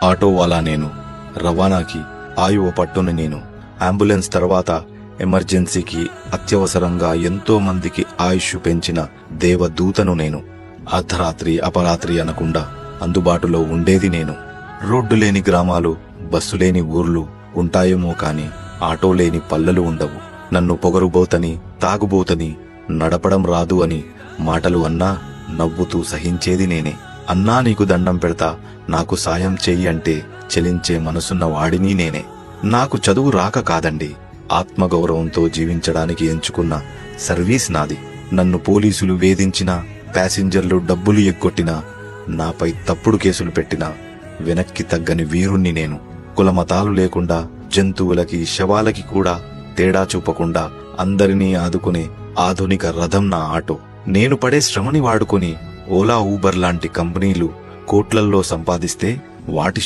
Auto వాలా నేను, రవాణాకి ఆయువ పట్టుని నేను, అంబులెన్స్ తర్వాత ఎమర్జెన్సీకి అత్యవసరంగా ఎంతో మందికి ఆయుష్ పెంచిన దేవదూతను నేను. అర్ధరాత్రి అపరాత్రి అనకుండా అందుబాటులో ఉండేది నేను. రోడ్డు లేని గ్రామాలు, బస్సు లేని ఊర్లు ఉంటాయేమో కాని ఆటో లేని పల్లెలు ఉండవు. నన్ను పొగరుబోతని, తాగుబోతని, నడపడం రాదు అని మాటలు అన్నా నవ్వుతూ సహించేది నేనే. అన్నా నీకు దండం పెడతా, నాకు సాయం చెయ్యి అంటే చెలించే మనసున్న వాడిని నేనే. నాకు చదువు రాక కాదండి, ఆత్మగౌరవంతో జీవించడానికి ఎంచుకున్న సర్వీస్ నాది. నన్ను పోలీసులు వేధించినా, ప్యాసింజర్లు డబ్బులు ఎగ్గొట్టినా, నాపై తప్పుడు కేసులు పెట్టినా వెనక్కి తగ్గని వీరుణ్ణి నేను. కులమతాలు లేకుండా జంతువులకి, శవాలకి కూడా తేడా చూపకుండా అందరినీ ఆదుకునే ఆధునిక రథం నా ఆటో. నేను పడే శ్రమని వాడుకుని ఓలా, ఊబర్ లాంటి కంపెనీలు కోట్లల్లో సంపాదిస్తే వాటి